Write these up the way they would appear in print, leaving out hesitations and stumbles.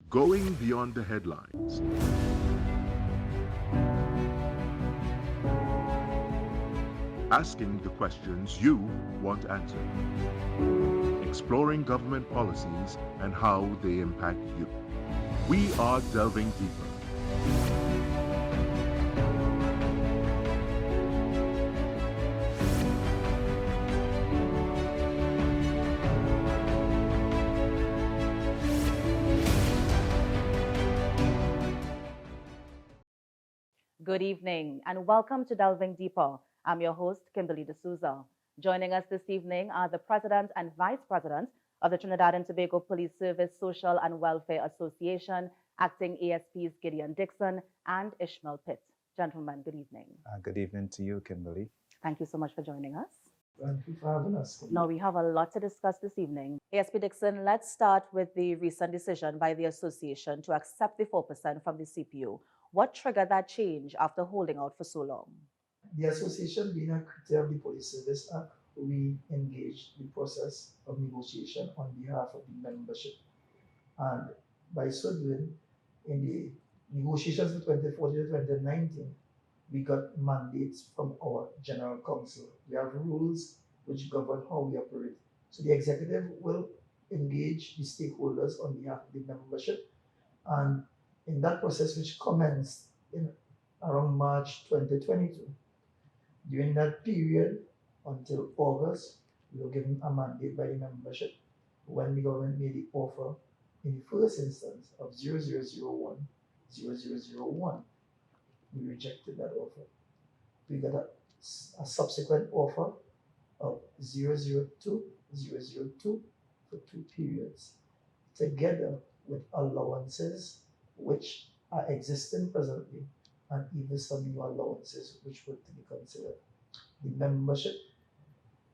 Going beyond the headlines. Asking the questions you want answered. Exploring government policies and how they impact you. We are delving deeper. Good evening and welcome to Delving Deeper. I'm your host, Kimberly D'Souza. Joining us this evening are the President and Vice President of the Trinidad and Tobago Police Service Social and Welfare Association, acting ASPs Gideon Dickson and Ishmael Pitt. Gentlemen, good evening. Good evening to you, Kimberly. Thank you so much for joining us. Thank you for having us. Now, we have a lot to discuss this evening. ASP Dickson, let's start with the recent decision by the association to accept the 4% from the CPU. What triggered that change after holding out for so long? The association, being a criteria of the Police Service Act, we engaged the process of negotiation on behalf of the membership. And by so doing, in the negotiations for 2014 to 2019, we got mandates from our General Council. We have rules which govern how we operate. So the executive will engage the stakeholders on behalf of the membership. And in that process, which commenced in around March 2022, during that period until August, we were given a mandate by the membership when the government made the offer in the first instance of 0001, 0001. We rejected that offer. We got a subsequent offer of 002, 002 for 2 periods, together with allowances which are existing presently and even some new allowances which were to be considered. The membership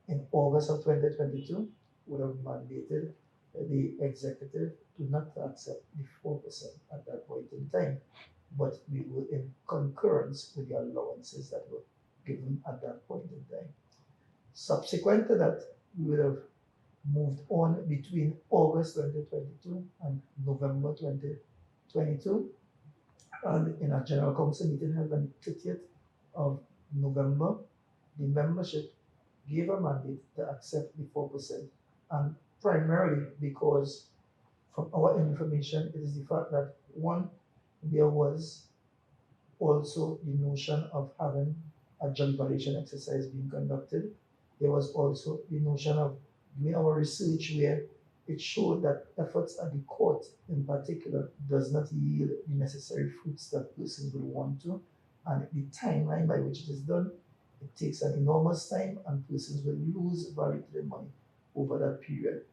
in August of 2022 would have mandated the executive to not accept the 4% at that point in time, but we were in concurrence with the allowances that were given at that point in time. Subsequent to that, we would have moved on between August 2022 and November 2022. And in a General Council meeting held on the 30th of November, the membership gave a mandate to accept the 4%. And primarily because from our information, it is the fact that one, there was also the notion of having a job evaluation exercise being conducted. There was also the notion of doing our research where it showed that efforts at the court in particular does not yield the necessary fruits that persons will want to. And the timeline by which it is done, it takes an enormous time and persons will lose value to their money over that period.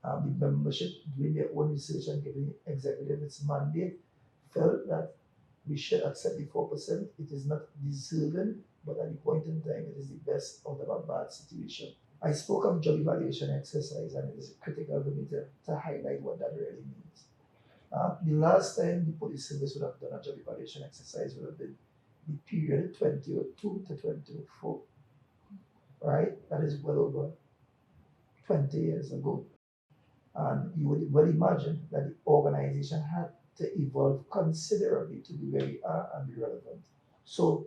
The membership, doing their own research and giving the executive its mandate, felt that we should accept the 4%. It is not deserving, but at the point in time, it is the best out of a bad situation. I spoke of job evaluation exercise, and it is critical for me to highlight what that really means. The last time the police service would have done a job evaluation exercise would have been the period 2002 to 2004, right? That is well over 20 years ago. And you would well imagine that the organization had to evolve considerably to be where we are and be relevant. So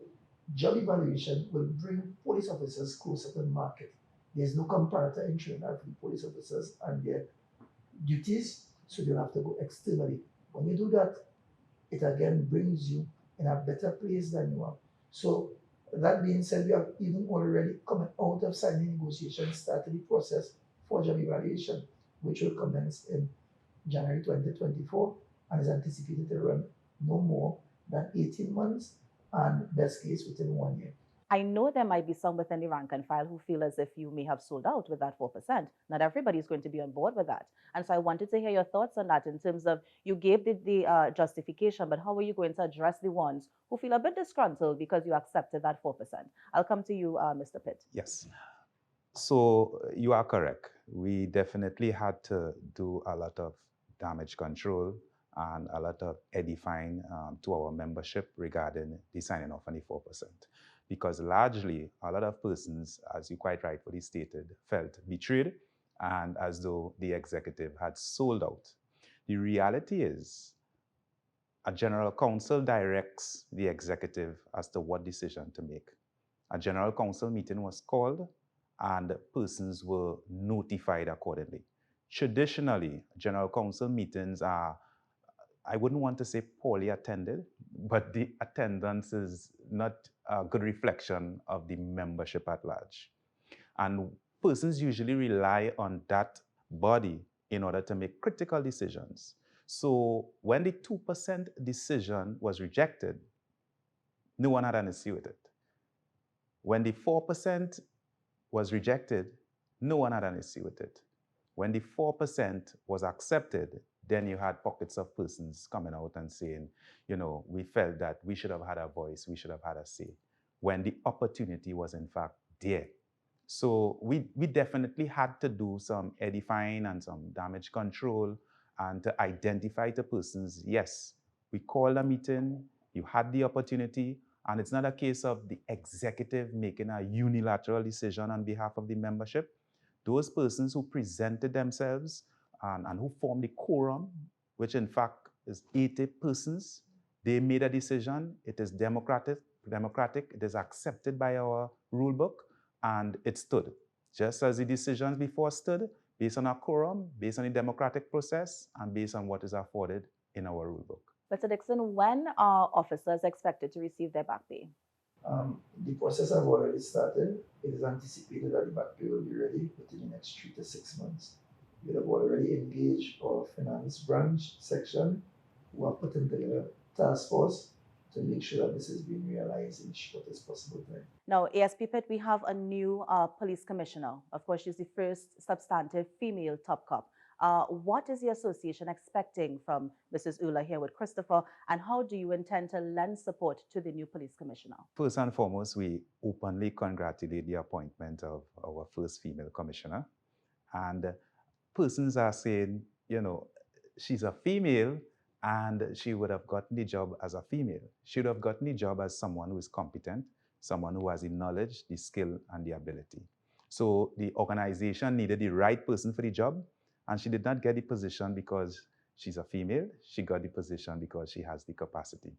job evaluation will bring police officers closer to the market. There's no comparator in Trinidad for the police officers and their duties, so they'll have to go externally. When you do that, it again brings you in a better place than you are. So that being said, we have even already coming out of signing negotiations, started the process for job evaluation, which will commence in January 2024 and is anticipated to run no more than 18 months and best case within 1 year. I know there might be some within the rank and file who feel as if you may have sold out with that 4%. Not everybody is going to be on board with that. And so I wanted to hear your thoughts on that in terms of you gave the justification, but how are you going to address the ones who feel a bit disgruntled because you accepted that 4%? I'll come to you, Mr. Pitt. Yes. So you are correct. We definitely had to do a lot of damage control and a lot of edifying to our membership regarding the signing off on the 4%. Because largely, a lot of persons, as you quite rightfully stated, felt betrayed and as though the executive had sold out. The reality is a general counsel directs the executive as to what decision to make. A general council meeting was called and persons were notified accordingly. Traditionally, general council meetings are, I wouldn't want to say poorly attended, but the attendance is not a good reflection of the membership at large. And persons usually rely on that body in order to make critical decisions. So when the 2% decision was rejected, no one had an issue with it. When the 4% was rejected, no one had an issue with it. When the 4% was accepted, then you had pockets of persons coming out and saying, we felt that we should have had a voice, we should have had a say, when the opportunity was in fact there. So we definitely had to do some edifying and some damage control and to identify the persons, yes, we called a meeting, you had the opportunity, and it's not a case of the executive making a unilateral decision on behalf of the membership. Those persons who presented themselves and who formed the quorum, which in fact is 80 persons, they made a decision. It is democratic, it is accepted by our rule book, and it stood. Just as the decisions before stood, based on our quorum, based on the democratic process, and based on what is afforded in our rule book. Mr. Dickson, when are officers expected to receive their back pay? The process has already started. It is anticipated that the back pay will be ready within the next 3 to 6 months. We have already engaged our finance branch section, who are putting together a task force to make sure that this is being realized in the shortest possible time. Now, ASP Pitt, we have a new police commissioner. Of course, she's the first substantive female top cop. What is the association expecting from Mrs. Ula here with Christopher, and how do you intend to lend support to the new police commissioner? First and foremost, we openly congratulate the appointment of our first female commissioner. And persons are saying, she's a female and she would have gotten the job as a female. She would have gotten the job as someone who is competent, someone who has the knowledge, the skill, and the ability. So the organization needed the right person for the job, and she did not get the position because she's a female. She got the position because she has the capacity.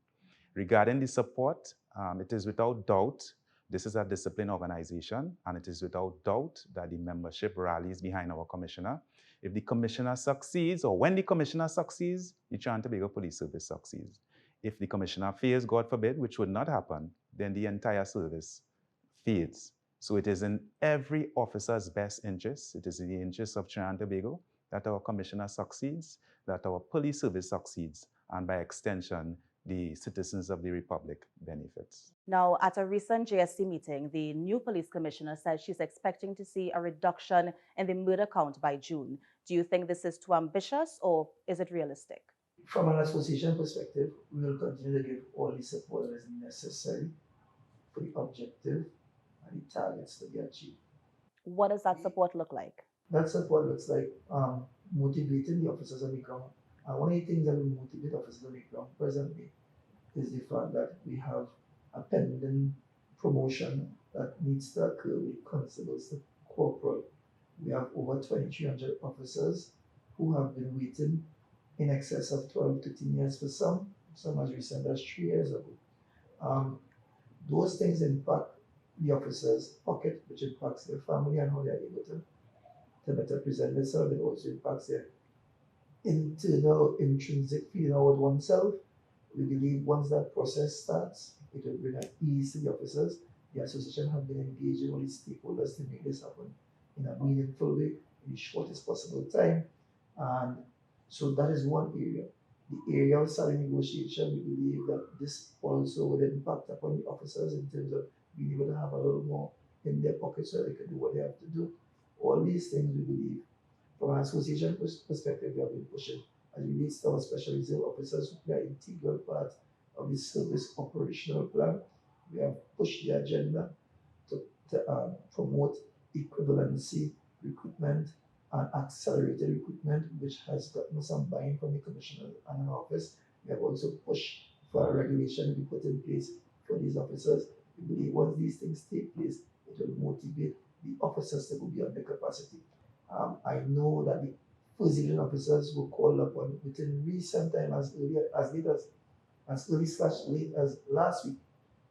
Regarding the support, it is without doubt, this is a disciplined organization, and it is without doubt that the membership rallies behind our commissioner. If the commissioner succeeds, or when the commissioner succeeds, the Trinidad and Tobago Police Service succeeds. If the commissioner fails, God forbid, which would not happen, then the entire service fades. So it is in every officer's best interest, it is in the interest of Trinidad and Tobago, that our commissioner succeeds, that our police service succeeds, and by extension, the citizens of the Republic benefits. Now, at a recent JSC meeting, the new police commissioner said she's expecting to see a reduction in the murder count by June. Do you think this is too ambitious, or is it realistic? From an association perspective, we will continue to give all the support that is necessary for the objective and the targets to be achieved. What does that support look like? That support looks like motivating the officers on the ground. And one of the things that will motivate officers on the ground presently is the fact that we have a pending promotion that needs to occur with constables to corporal. We have over 2,300 officers who have been waiting in excess of 12 to 13 years for some as recent as 3 years ago. Those things impact the officers' pocket, which impacts their family and how they are able to better present themselves. It also impacts their internal, intrinsic feeling about oneself. We believe once that process starts, it will bring an ease to the officers. The association have been engaging all the stakeholders to make this happen in a meaningful way in the shortest possible time. And so that is one area. The area of salary negotiation, we believe that this also would impact upon the officers in terms of being able to have a little more in their pocket so they can do what they have to do. All these things we believe, from an association perspective, we have been pushing as it relates to our special reserve officers who play an integral part of the service operational plan. We have pushed the agenda to promote equivalency recruitment and accelerated recruitment, which has gotten some buy-in from the commissioner and our office. We have also pushed for a regulation to be put in place for these officers. We believe once these things take place, it will motivate the officers to go beyond their capacity. I know that the first division officers were called upon within recent time, as late as as early slash late as last week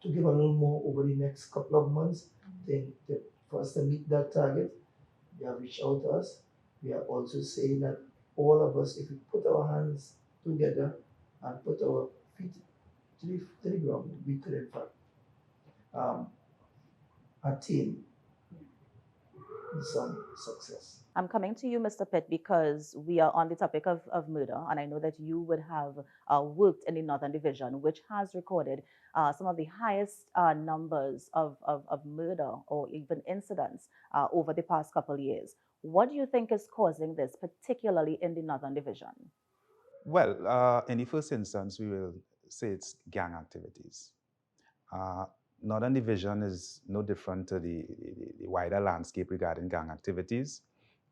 to give a little more over the next couple of months for us to meet that target. They have reached out to us. We are also saying that all of us, if we put our hands together and put our feet to the ground, we could in fact um, attain some success. I'm coming to you, Mr. Pitt, because we are on the topic of murder, and I know that you would have worked in the Northern Division, which has recorded some of the highest numbers of murder or even incidents over the past couple of years. What do you think is causing this, particularly in the Northern Division? Well, in the first instance, we will say it's gang activities. Uh, Northern Division is no different to the wider landscape regarding gang activities.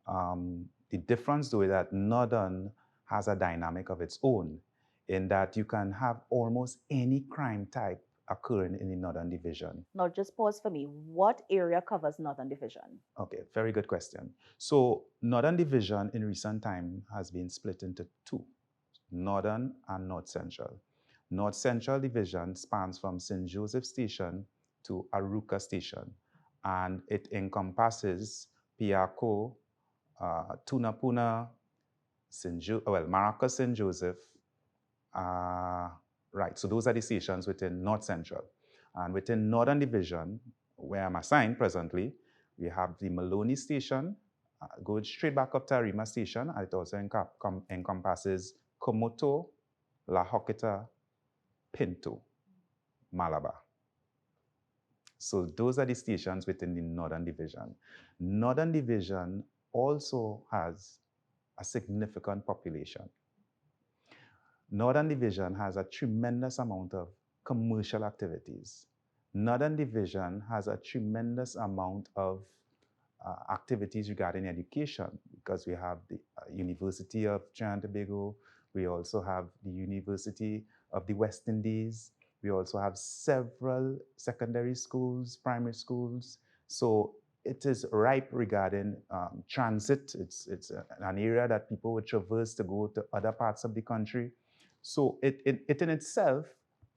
The difference, though, is that Northern has a dynamic of its own, in that you can have almost any crime type occurring in the Northern Division. Now, just pause for me. What area covers Northern Division? Okay, very good question. So, Northern Division in recent time has been split into two, Northern and North Central. North Central Division spans from St. Joseph Station to Aruka Station, and it encompasses Piaco, Tunapuna, Maraca St. Joseph. Right, so those are the stations within North Central. And within Northern Division, where I'm assigned presently, we have the Maloney Station, going straight back up to Arima Station, and it also encompasses Komoto, La Hokita, Pinto, Malabar. So those are the stations within the Northern Division. Northern Division also has a significant population. Northern Division has a tremendous amount of commercial activities. Northern Division has a tremendous amount of activities regarding education, because we have the University of Trinidad and Tobago, we also have the University of the West Indies, we also have several secondary schools, primary schools. So it is ripe regarding transit. It's an area that people would traverse to go to other parts of the country. So it in itself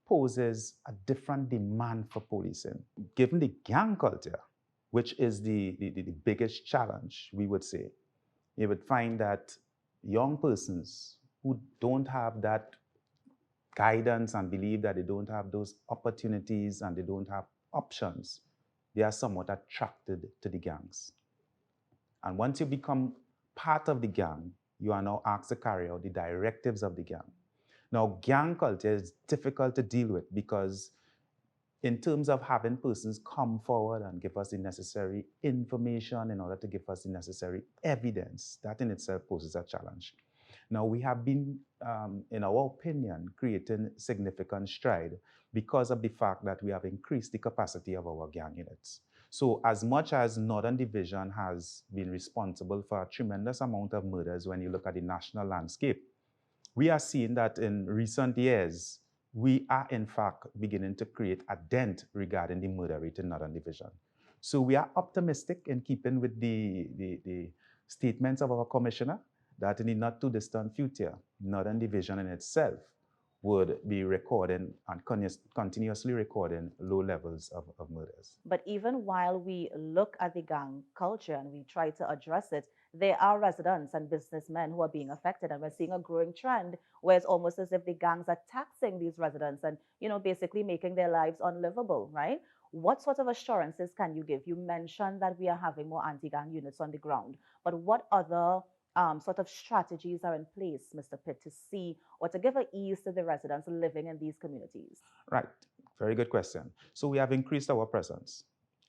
poses a different demand for policing. Given the gang culture, which is the biggest challenge, we would say, you would find that young persons who don't have that guidance and believe that they don't have those opportunities and they don't have options, they are somewhat attracted to the gangs. And once you become part of the gang, you are now asked to carry out the directives of the gang. Now, gang culture is difficult to deal with because in terms of having persons come forward and give us the necessary information in order to give us the necessary evidence, that in itself poses a challenge. Now, we have been, in our opinion, creating significant stride because of the fact that we have increased the capacity of our gang units. So as much as Northern Division has been responsible for a tremendous amount of murders when you look at the national landscape, we are seeing that in recent years, we are in fact beginning to create a dent regarding the murder rate in Northern Division. So we are optimistic in keeping with the statements of our commissioner that in the not too distant future, Northern Division in itself would be recording and continuously recording low levels of murders. But even while we look at the gang culture and we try to address it, there are residents and businessmen who are being affected, and we're seeing a growing trend where it's almost as if the gangs are taxing these residents and, basically making their lives unlivable, right? What sort of assurances can you give? You mentioned that we are having more anti-gang units on the ground, but what other sort of strategies are in place, Mr. Pitt, to see or to give an ease to the residents living in these communities? Right, very good question. So we have increased our presence.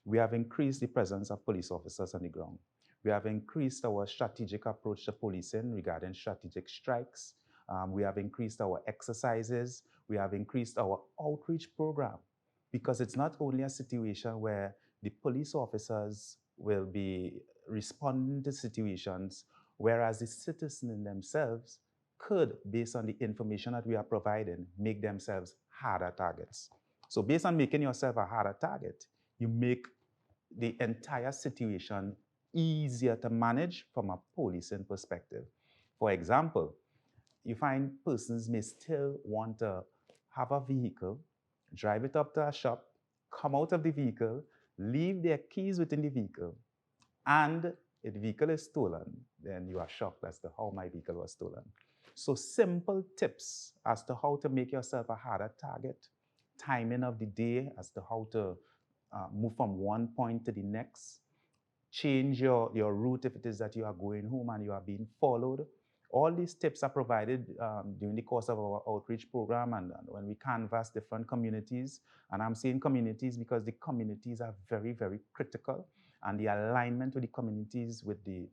We have increased the presence of police officers on the ground. We have increased our strategic approach to policing regarding strategic strikes. We have increased our exercises. We have increased our outreach program, because it's not only a situation where the police officers will be responding to situations, whereas the citizens in themselves could, based on the information that we are providing, make themselves harder targets. So based on making yourself a harder target, you make the entire situation easier to manage from a policing perspective. For example, you find persons may still want to have a vehicle, drive it up to a shop, come out of the vehicle, leave their keys within the vehicle, and if the vehicle is stolen, then you are shocked as to how my vehicle was stolen. So simple tips as to how to make yourself a harder target, timing of the day as to how to move from one point to the next, change your route if it is that you are going home and you are being followed. All these tips are provided during the course of our outreach program and when we canvass different communities. And I'm saying communities because the communities are very, very critical. And the alignment with the communities with the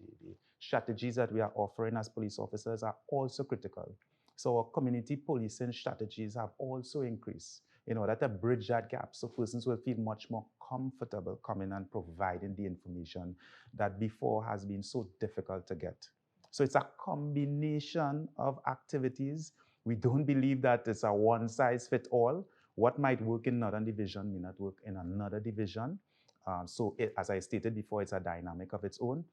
strategies that we are offering as police officers are also critical. So our community policing strategies have also increased in order to bridge that gap so persons will feel much more comfortable coming and providing the information that before has been so difficult to get. So it's a combination of activities. We don't believe that it's a one size fits all. What might work in another division may not work in another division. As I stated before, it's a dynamic of its own.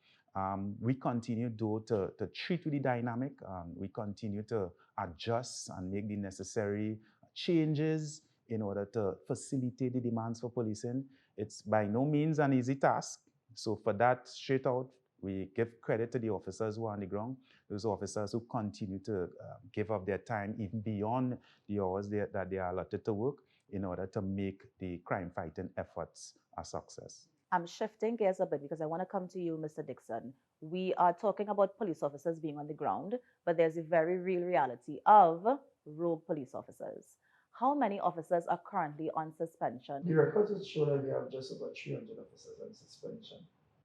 We continue though to treat with the dynamic. We continue to adjust and make the necessary changes in order to facilitate the demands for policing. It's by no means an easy task. So for that, straight out, we give credit to the officers who are on the ground, those officers who continue to give up their time even beyond the hours that they are allotted to work in order to make the crime fighting efforts a success. I'm shifting gears a bit because I want to come to you, Mr. Dickson. We are talking about police officers being on the ground, but there's a very real reality of rogue police officers. How many officers are currently on suspension? The records would show that we have just over 300 officers on suspension.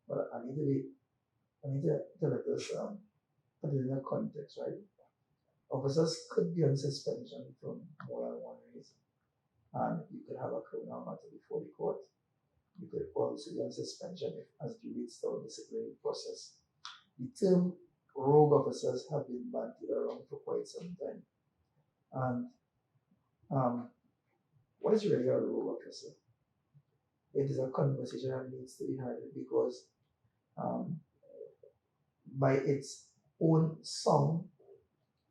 But I need to let us put it in a context, right? Officers could be on suspension from more than one reason. And you could have a criminal matter before the court. You could also be on suspension if, as it relates to our disciplinary process. The term rogue officers have been bandied around for quite some time. And what is really a rogue officer? It is a conversation that needs to be had because by its own song,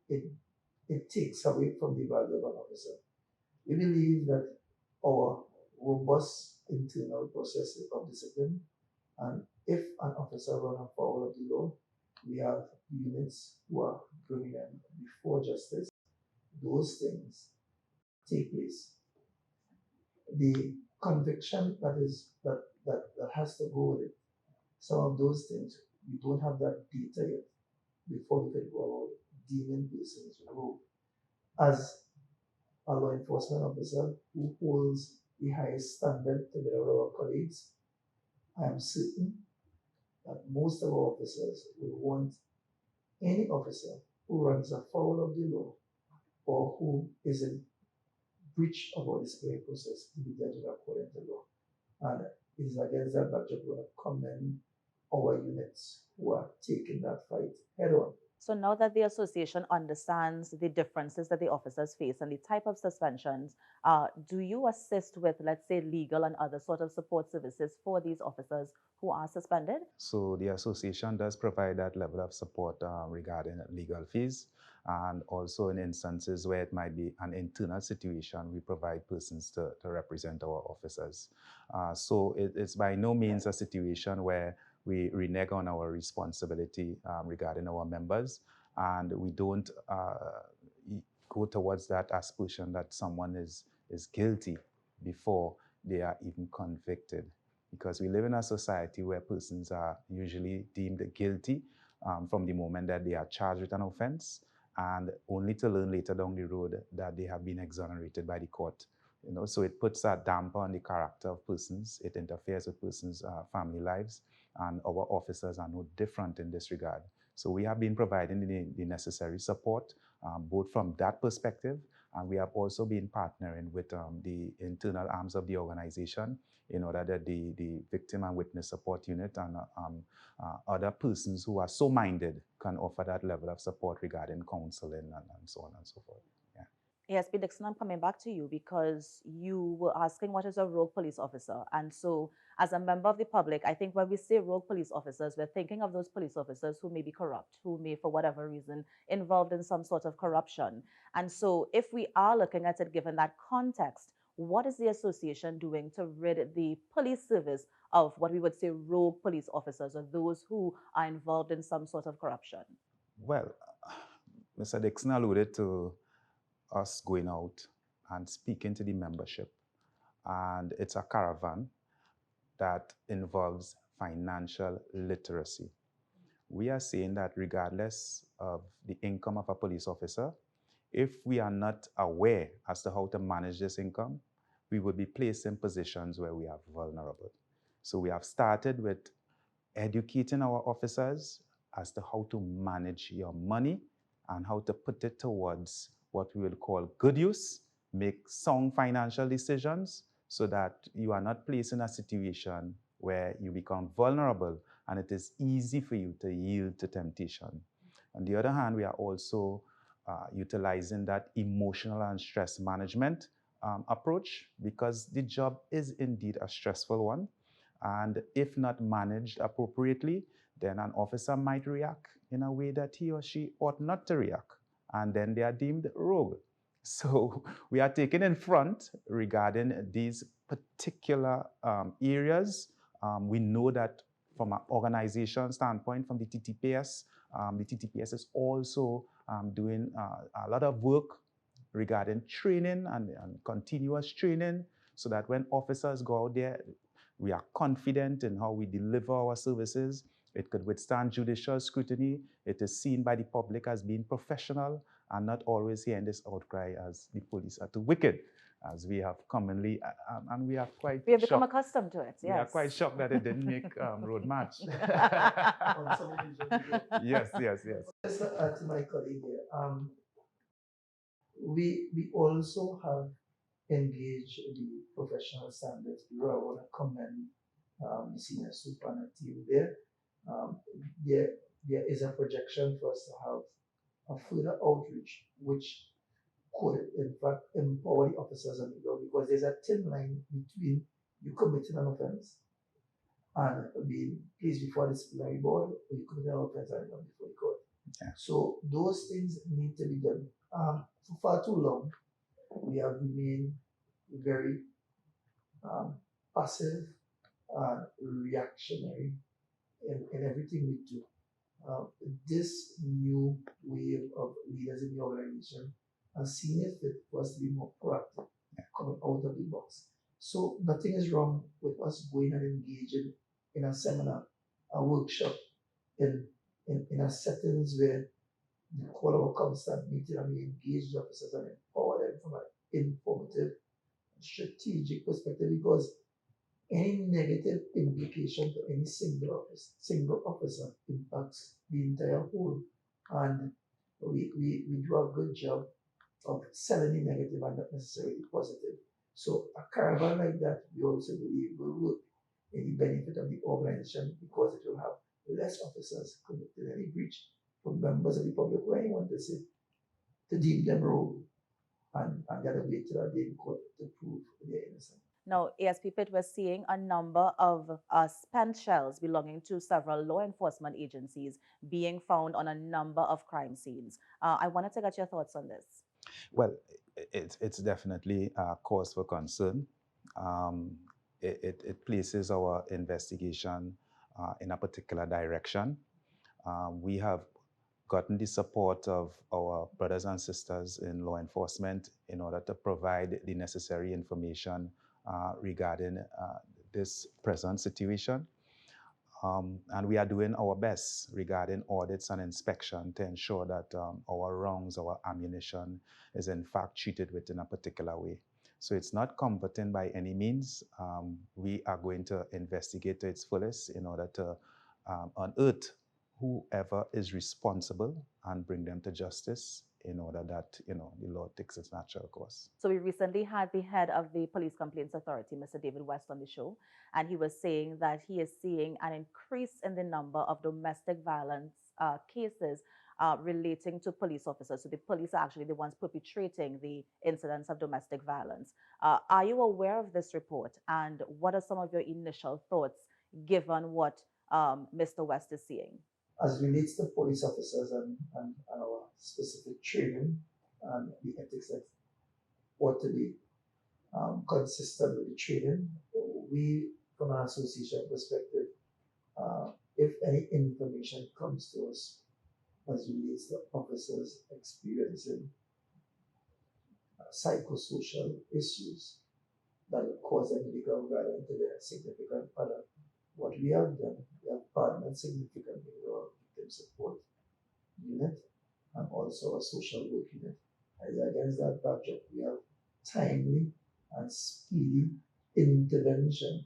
it takes away from the value of an officer. We believe that our robust internal processes of discipline, and if an officer runs afoul of the law, we have units who are bringing them before justice. Those things take place. The conviction that has to go with it. Some of those things we don't have that data yet before we can go about deeming persons rogue. As a law enforcement officer who holds the highest standard together with our colleagues, I am certain that most of our officers will want any officer who runs afoul of the law or who is in breach of our disciplinary process to be dealt with according to law. And it is against that backdrop we want to commend our units who are taking that fight head on. So now that the association understands the differences that the officers face and the type of suspensions, do you assist with, let's say, legal and other sort of support services for these officers who are suspended? So the association does provide that level of support regarding legal fees. And also in instances where it might be an internal situation, we provide persons to represent our officers. So it's by no means a situation where we renege on our responsibility regarding our members, and we don't go towards that aspersion that someone is guilty before they are even convicted. Because we live in a society where persons are usually deemed guilty from the moment that they are charged with an offense, and only to learn later down the road that they have been exonerated by the court. So it puts a damper on the character of persons. It interferes with persons' family lives, and our officers are no different in this regard. So we have been providing the necessary support, both from that perspective, and we have also been partnering with the internal arms of the organization in order that the victim and witness support unit and other persons who are so minded can offer that level of support regarding counseling and so on and so forth. Yes, P. Dickson, I'm coming back to you because you were asking what is a rogue police officer. And so as a member of the public, I think when we say rogue police officers, we're thinking of those police officers who may be corrupt, who may, for whatever reason, involved in some sort of corruption. And so, if we are looking at it given that context, what is the association doing to rid the police service of what we would say rogue police officers or those who are involved in some sort of corruption? Well, Mr. Dickson alluded to us going out and speaking to the membership. And it's a caravan that involves financial literacy. We are saying that regardless of the income of a police officer, if we are not aware as to how to manage this income, we would be placed in positions where we are vulnerable. So we have started with educating our officers as to how to manage your money and how to put it towards what we will call good use, make sound financial decisions so that you are not placed in a situation where you become vulnerable and it is easy for you to yield to temptation. On the other hand, we are also utilizing that emotional and stress management approach because the job is indeed a stressful one. And if not managed appropriately, then an officer might react in a way that he or she ought not to react. And then they are deemed rogue. So we are taking in front regarding these particular areas. We know that from an organization standpoint, from the TTPS is also doing a lot of work regarding training and continuous training so that when officers go out there, we are confident in how we deliver our services. It could withstand judicial scrutiny. It is seen by the public as being professional and not always hearing this outcry as the police are too wicked, as we have commonly, and we are quite We have become shocked. accustomed to it, yes. We are quite shocked that it didn't make road march. On some occasions, Yes. just to add to my colleague here, we also have engaged the Professional Standards Bureau. I want to commend the senior super and the team there. There is a projection for us to have a further outreach, which could in fact empower the officers on the ground because there's a thin line between you committing an offense and being placed before the disciplinary board, or you committing an offense and not before the court. Yeah. So those things need to be done. For far too long, we have remained very passive and reactionary in everything we do. This new wave of leaders in the organization has seen it fit for us to be more proactive, coming out of the box. So nothing is wrong with us going and engaging in a seminar, a workshop, in a settings where we call our constant meeting and we engage the officers and empower them from an informative, strategic perspective because any negative implication to any single officer impacts the entire whole. And we do a good job of selling the negative and not necessarily positive. So a caravan like that, we also believe will work in the benefit of the organization because it will have less officers committing any breach from members of the public who anyone to say to deem them rogue and the other way to that day in court to prove their innocence. Now, ASP Pitt, we're seeing a number of spent shells belonging to several law enforcement agencies being found on a number of crime scenes. I wanted to get your thoughts on this. Well, it's definitely a cause for concern. It places our investigation in a particular direction. We have gotten the support of our brothers and sisters in law enforcement in order to provide the necessary information regarding this present situation. And we are doing our best regarding audits and inspection to ensure that our rounds, our ammunition is in fact treated within a particular way. So it's not comforting by any means. We are going to investigate to its fullest in order to unearth whoever is responsible and bring them to justice in order that, the law takes its natural course. So we recently had the head of the Police Complaints Authority, Mr. David West, on the show, and he was saying that he is seeing an increase in the number of domestic violence cases relating to police officers. So the police are actually the ones perpetrating the incidents of domestic violence. Are you aware of this report? And what are some of your initial thoughts given what Mr. West is seeing? As relates to police officers and our specific training and the ethics that ought to be consistent with the training, we, from an association perspective, if any information comes to us as relates to officers experiencing psychosocial issues that would cause them to become violent to their significant other, what we have done, we have partnered significantly with our victim support unit and also a social work unit. And against that backdrop, we have timely and speedy intervention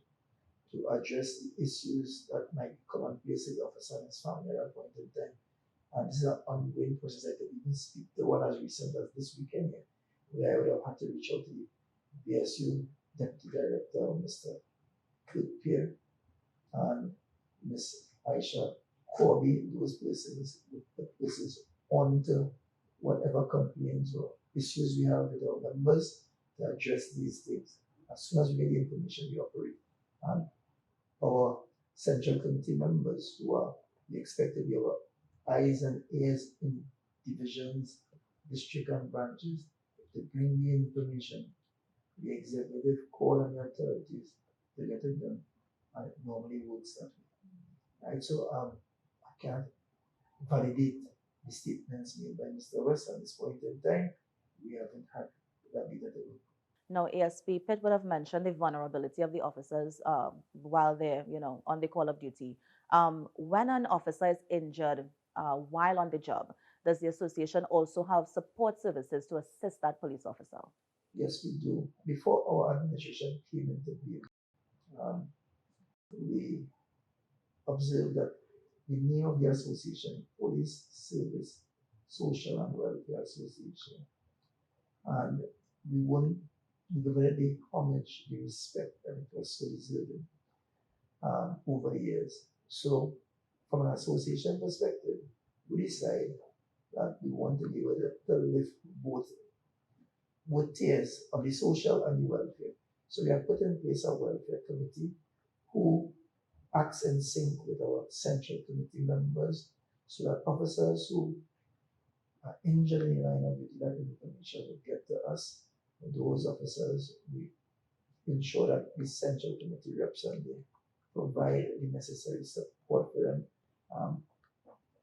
to address the issues that might come and place the officer and his family at that point in time. And this is an ongoing process. I could even speak to one as recent as this weekend here, where I would have had to reach out to the BSU Deputy Director, Mr. Pitt, and Ms. Aisha Corby, those persons, the persons onto whatever complaints or issues we have with our members to address these things. As soon as we get the information, we operate. And our central committee members who are, we expect to be our eyes and ears in divisions, district and branches, to bring the information. The executive call on the authorities to get it done, and it normally works that way. Right? So I can't validate the statements made by Mr. West at this point in time. We haven't had that data to work. Now, ASP Pitt would have mentioned the vulnerability of the officers while they're, on the call of duty. When an officer is injured while on the job, does the association also have support services to assist that police officer? Yes, we do. Before our administration came into being, we observed that the name of the association, Police Service Social and Welfare Association, and we won't give it the homage, the respect that it was so deserving over the years. So, from an association perspective, we decided that we want to be able to lift both tiers of the social and the welfare. So we have put in place a welfare committee who acts in sync with our central committee members so that officers who are injured in the line of duty, that information will get to us. And those officers, we ensure that the central committee reps and they provide the necessary support for them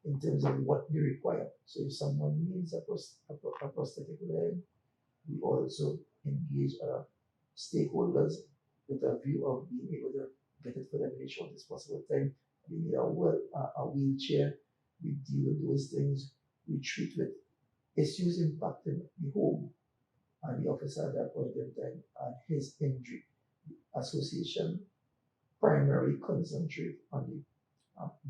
in terms of what they require. So if someone needs a prosthetic leg, we also engage our stakeholders with a view of being able to get it for them in the shortest possible time. They need a wheelchair. We deal with those things. We treat with issues impacting the home and the officer at that point in time and his injury. The association primarily concentrate on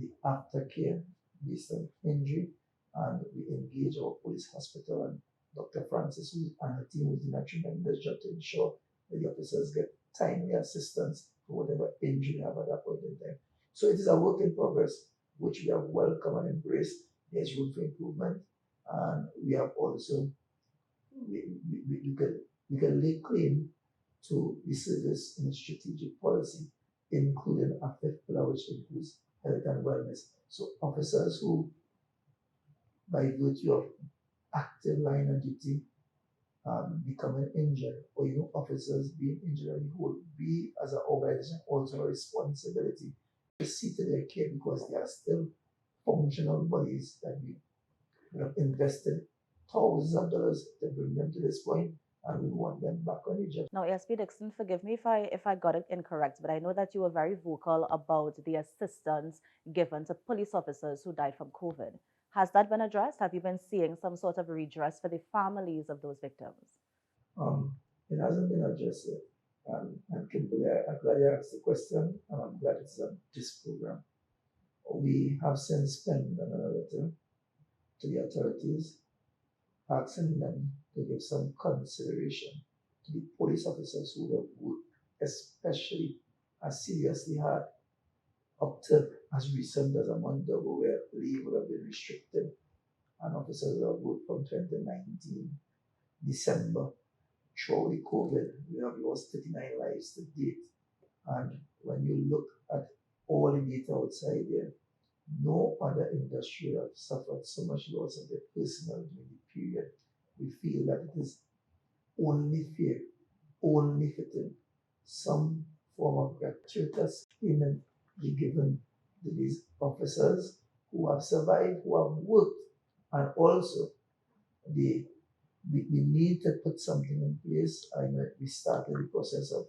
the aftercare based on injury, and we engage our police hospital and Dr. Francis and her team was doing a tremendous job to ensure that the officers get timely assistance for whatever injury they have at that point in time. So it is a work in progress, which we have welcomed and embraced. There's room for improvement, and we have also we can lay claim to the service in strategic policy, including a fifth pillar which includes health and wellness. So officers who, by virtue of active line of duty, becoming injured, or even officers being injured on the whole, we as an organization also have a responsibility to see to their care because they are still functional bodies that we have invested thousands of dollars to bring them to this point, and we want them back on the job. Now, ASP Dickson, forgive me if I got it incorrect, but I know that you were very vocal about the assistance given to police officers who died from COVID. Has that been addressed? Have you been seeing some sort of redress for the families of those victims? It hasn't been addressed yet. And Kimberly, I'm glad you asked the question, and I'm glad it's on this program. We have since penned another letter to the authorities asking them to give some consideration to the police officers who have worked, especially as seriously hard up to as recent as a month ago, where leave would have been restricted and officers have worked from 2019 December throughout the COVID. We have lost 39 lives to date. And when you look at all the data outside there, no other industry have suffered so much loss of their personnel during the period. We feel that it is only fair, only fitting, some form of gratuitous payment be given to these officers who have survived, who have worked, and also we need to put something in place. I know we started the process of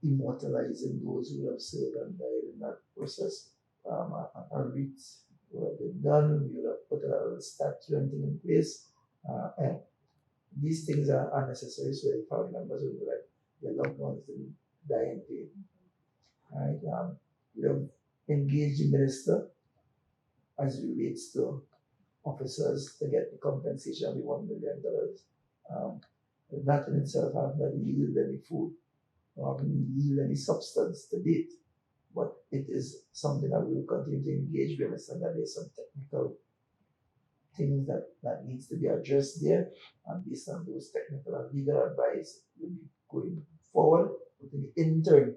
immortalizing those who have served and died in that process. A wreath would have been done, we would have put a statue and thing in place. And these things are unnecessary, so the family members will be like, their loved ones didn't die in pain. Right? We have engaged the minister as it relates to officers to get the compensation of the $1 million. That in itself has not yielded any food or haven't yielded any substance to date. But it is something that we will continue to engage with, and that there's some technical things that needs to be addressed there. And based on those technical and legal advice, we'll be going forward. But in the interim,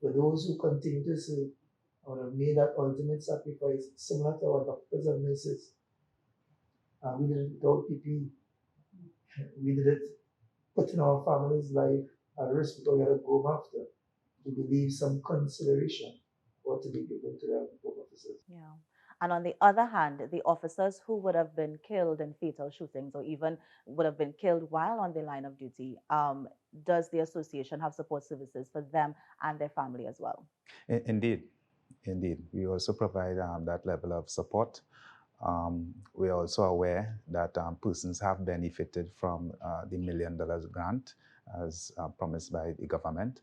for those who continue to serve or have made that ultimate sacrifice, similar to our doctors and nurses, we did it without PPE. We did it putting our family's life at risk because we had to go after to believe some consideration or to be given to them officers. Yeah. And on the other hand, the officers who would have been killed in fatal shootings or even would have been killed while on the line of duty, does the association have support services for them and their family as well? Indeed, indeed. We also provide that level of support. We're also aware that persons have benefited from the $1 million grant as promised by the government.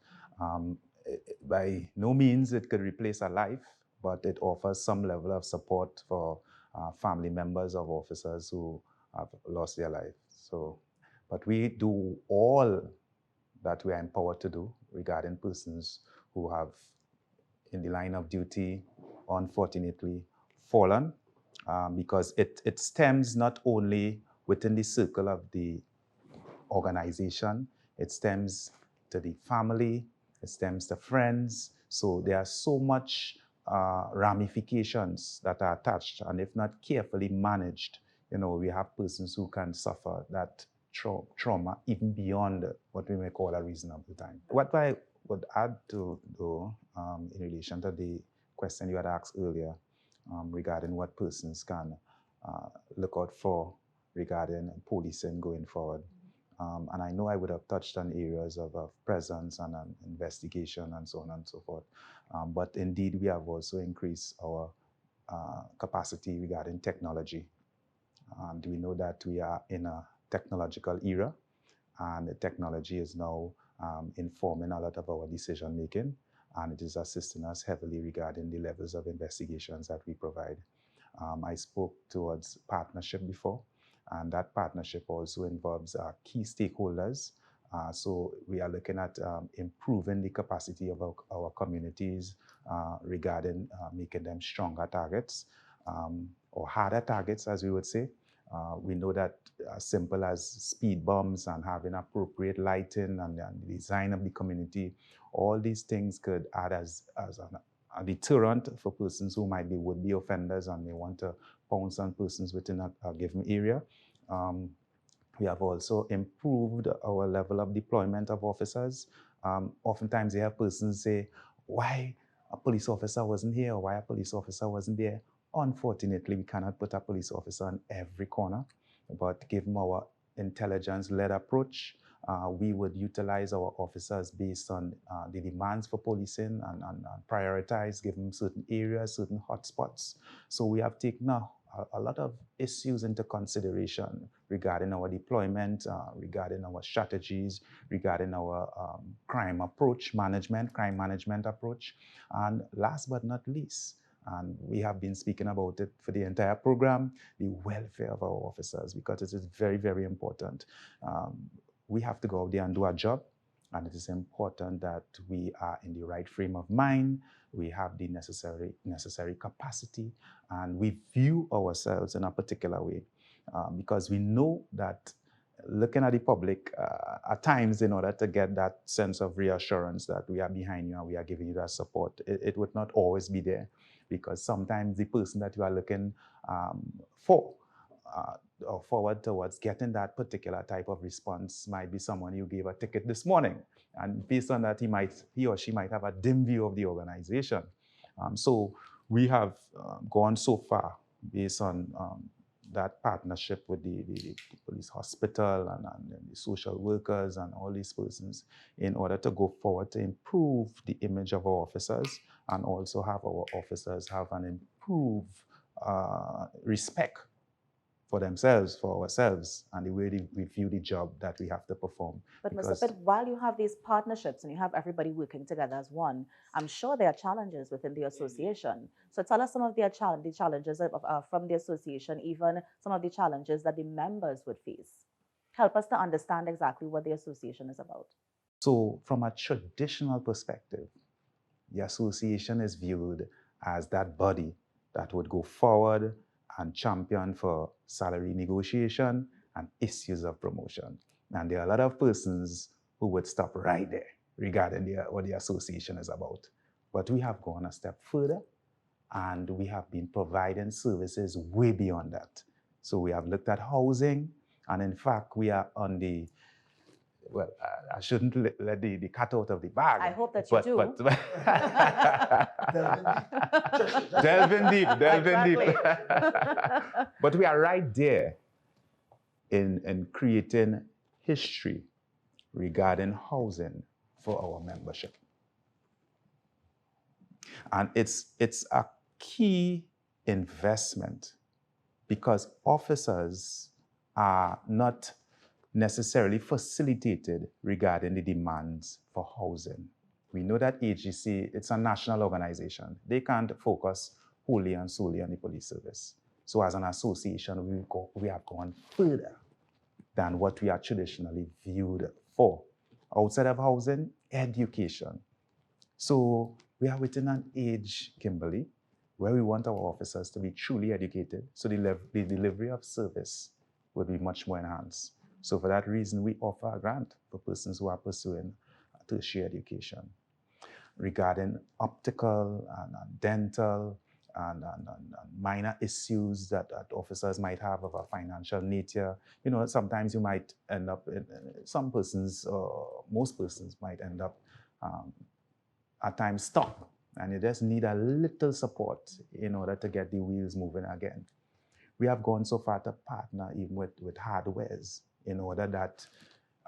By no means it could replace a life, but it offers some level of support for family members of officers who have lost their life. So, but we do all that we are empowered to do regarding persons who have in the line of duty, unfortunately, fallen, because it stems not only within the circle of the organization, it stems to the family, it stems to friends. So there are so much ramifications that are attached, and if not carefully managed, we have persons who can suffer that trauma even beyond what we may call a reasonable time. What I would add to, though, in relation to the question you had asked earlier regarding what persons can look out for regarding policing going forward. And I know I would have touched on areas of presence and investigation and so on and so forth. But indeed, we have also increased our capacity regarding technology. And we know that we are in a technological era, and the technology is now informing a lot of our decision making, and it is assisting us heavily regarding the levels of investigations that we provide. I spoke towards partnership before, and that partnership also involves key stakeholders. So we are looking at improving the capacity of our communities regarding making them stronger targets, or harder targets, as we would say. We know that as simple as speed bumps and having appropriate lighting and the design of the community, all these things could add as a deterrent for persons who might be would-be offenders and they want to pounce on persons within a given area. We have also improved our level of deployment of officers. Oftentimes you have persons say, why a police officer wasn't here, or why a police officer wasn't there. Unfortunately, we cannot put a police officer on every corner, but given our intelligence-led approach, we would utilize our officers based on the demands for policing and prioritize, give them certain areas, certain hotspots. So we have taken a lot of issues into consideration regarding our deployment, regarding our strategies, regarding our crime management approach. And last but not least, and we have been speaking about it for the entire program, the welfare of our officers, because it is very, very important. We have to go out there and do our job, And it is important that we are in the right frame of mind, we have the necessary capacity, and we view ourselves in a particular way. Because we know that looking at the public, at times, in order to get that sense of reassurance that we are behind you and we are giving you that support, it would not always be there. Because sometimes the person that you are looking for or forward towards getting that particular type of response might be someone you gave a ticket this morning. And based on that, he or she might have a dim view of the organization. So we have gone so far based on that partnership with the police hospital and the social workers and all these persons in order to go forward to improve the image of our officers and also have our officers have an improved respect for themselves, for ourselves, and the way we view the job that we have to perform. But Because- Mr. Pitt, while you have these partnerships and you have everybody working together as one, I'm sure there are challenges within the association. So tell us some of the challenges from the association, even some of the challenges that the members would face. Help us to understand exactly what the association is about. So from a traditional perspective, the association is viewed as that body that would go forward and champion for salary negotiation and issues of promotion. And there are a lot of persons who would stop right there regarding what the association is about. But we have gone a step further and we have been providing services way beyond that. So we have looked at housing, and in fact, we are on the, well, I shouldn't let the cat out of the bag. I hope that you do. Delve in deep. Exactly. But we are right there in creating history regarding housing for our membership. And it's a key investment because officers are not necessarily facilitated regarding the demands for housing. We know that AGC, it's a national organization. They can't focus wholly and solely on the police service. So as an association, we have gone further than what we are traditionally viewed for. Outside of housing, education. So we are within an age, Kimberly, where we want our officers to be truly educated, so the delivery of service will be much more enhanced. So for that reason, we offer a grant for persons who are pursuing tertiary education regarding optical and dental and minor issues that officers might have of a financial nature. You know, sometimes you might end up, some persons, or most persons might end up at times stuck, and you just need a little support in order to get the wheels moving again. We have gone so far to partner even with hardwares in order that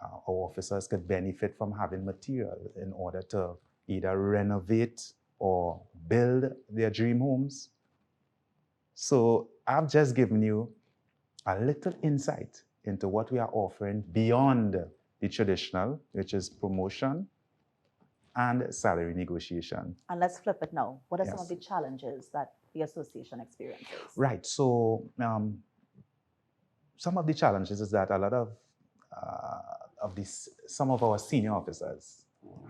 our officers could benefit from having material in order to either renovate or build their dream homes. So I've just given you a little insight into what we are offering beyond the traditional, which is promotion and salary negotiation. And let's flip it now. What are some of Yes. the challenges that the association experiences? Right. So some of the challenges is that a lot of some of our senior officers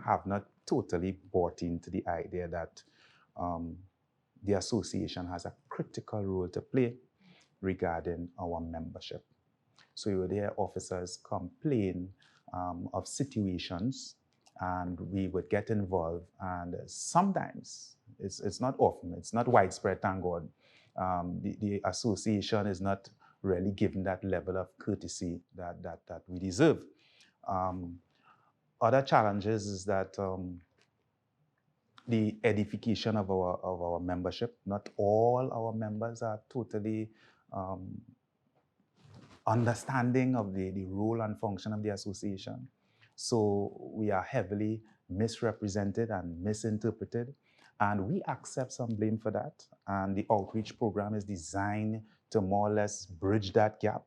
have not totally bought into the idea that the association has a critical role to play regarding our membership. So you would hear officers complain of situations, and we would get involved, and sometimes, it's not often, it's not widespread, thank God, the association is not really given that level of courtesy that we deserve. Other challenges is that the edification of our membership. Not all our members are totally understanding of the role and function of the association. So we are heavily misrepresented and misinterpreted, and we accept some blame for that. And the outreach program is designed to more or less bridge that gap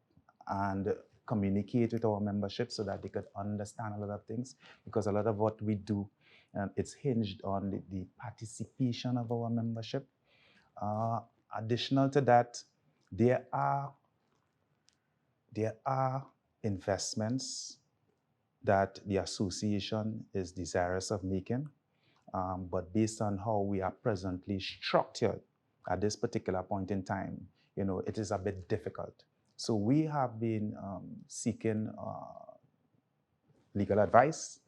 and communicate with our membership so that they could understand a lot of things, because a lot of what we do, it's hinged on the participation of our membership. Additional to that, there are investments that the association is desirous of making, but based on how we are presently structured at this particular point in time, it is a bit difficult. So we have been seeking legal advice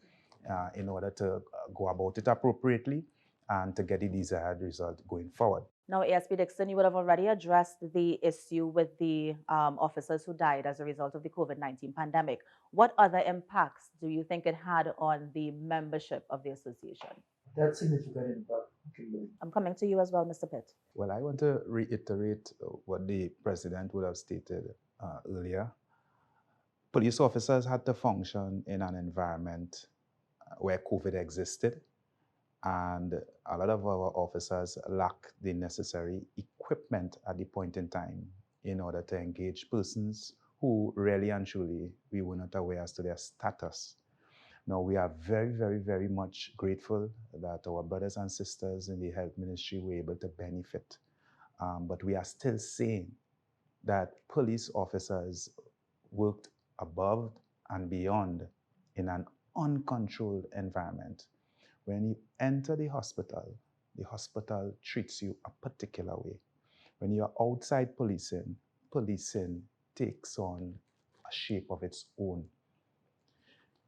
in order to go about it appropriately and to get the desired result going forward. Now, ASP Dickson, you would have already addressed the issue with the officers who died as a result of the COVID-19 pandemic. What other impacts do you think it had on the membership of the association? That's significant impact. I'm coming to you as well, Mr. Pitt. Well, I want to reiterate what the president would have stated earlier. Police officers had to function in an environment where COVID existed, and a lot of our officers lack the necessary equipment at the point in time in order to engage persons who really and truly we were not aware as to their status. Now, we are very, very, very much grateful that our brothers and sisters in the health ministry were able to benefit. But we are still saying that police officers worked above and beyond in an uncontrolled environment. When you enter the hospital treats you a particular way. When you're outside policing takes on a shape of its own.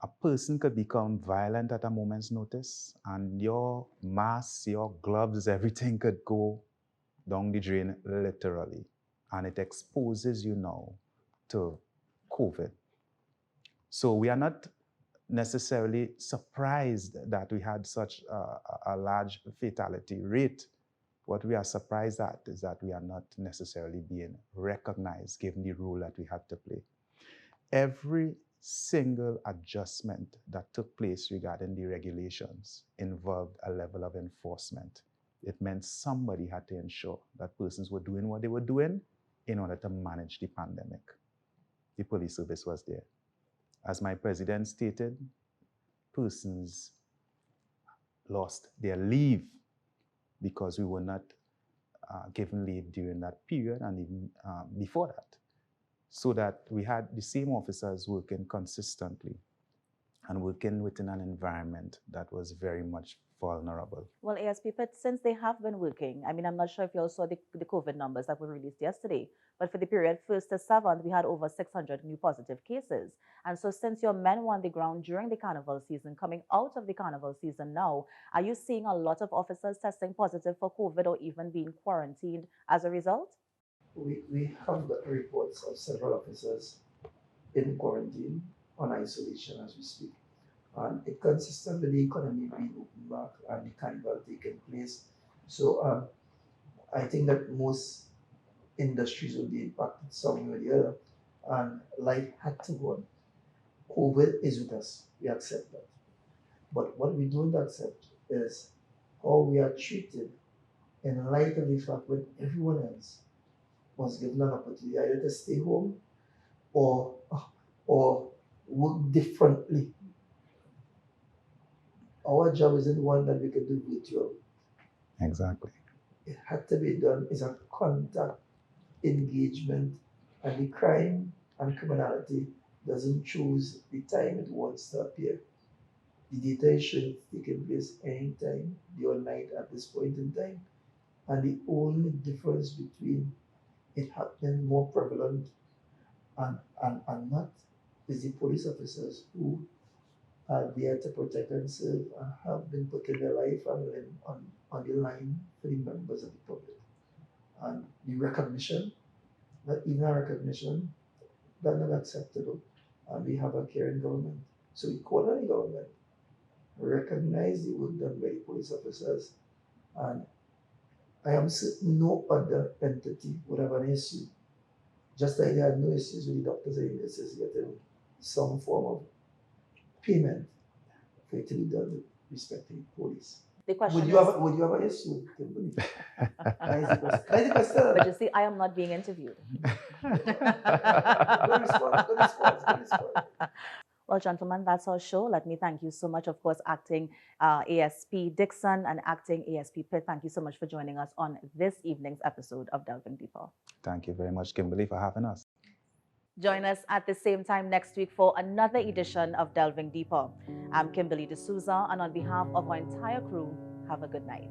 A person could become violent at a moment's notice, and your mask, your gloves, everything could go down the drain literally. And it exposes you now to COVID. So we are not necessarily surprised that we had such a large fatality rate. What we are surprised at is that we are not necessarily being recognized given the role that we had to play. Every single adjustment that took place regarding the regulations involved a level of enforcement. It meant somebody had to ensure that persons were doing what they were doing in order to manage the pandemic. The police service was there. As my president stated, persons lost their leave because we were not given leave during that period and even before that. So that we had the same officers working consistently and working within an environment that was very much vulnerable. Well, ASP Pitt, since they have been working, I mean, I'm not sure if you all saw the COVID numbers that were released yesterday, but for the period 1st to 7th, we had over 600 new positive cases. And so since your men were on the ground during the carnival season, coming out of the carnival season now, are you seeing a lot of officers testing positive for COVID or even being quarantined as a result? We have got reports of several officers in quarantine on isolation as we speak. And it consistent with the economy being opened back and the carnival taking place. So I think that most industries will be impacted some way or the other, and life had to go on. COVID is with us, we accept that. But what we don't accept is how we are treated in light of the fact when everyone else was given an opportunity either to stay home or work differently. Our job isn't one that we can do virtual. Exactly. It had to be done as a contact engagement, and the crime and criminality doesn't choose the time it wants to appear. The data is showing it's taking place anytime, day or night at this point in time. And the only difference between it happening more prevalent and not is the police officers who are there to protect and serve and have been putting their life on the line for the members of the public. And the recognition, not even a recognition, that's not acceptable. And we have a caring government. So we call on the government, recognize the work done by the police officers, and I am certain no other entity would have an issue. Just like they had no issues with the doctors and nurses getting some form of payment for it to be done with respect to the police. The question would you have an issue, Kimberly? That is the question. But you see, I am not being interviewed. Good response. Well, gentlemen, that's our show. Let me thank you so much, of course, acting ASP Dickson and acting ASP Pitt. Thank you so much for joining us on this evening's episode of Delving Deeper. Thank you very much, Kimberly, for having us. Join us at the same time next week for another edition of Delving Deeper. I'm Kimberly D'Souza, and on behalf of our entire crew, have a good night.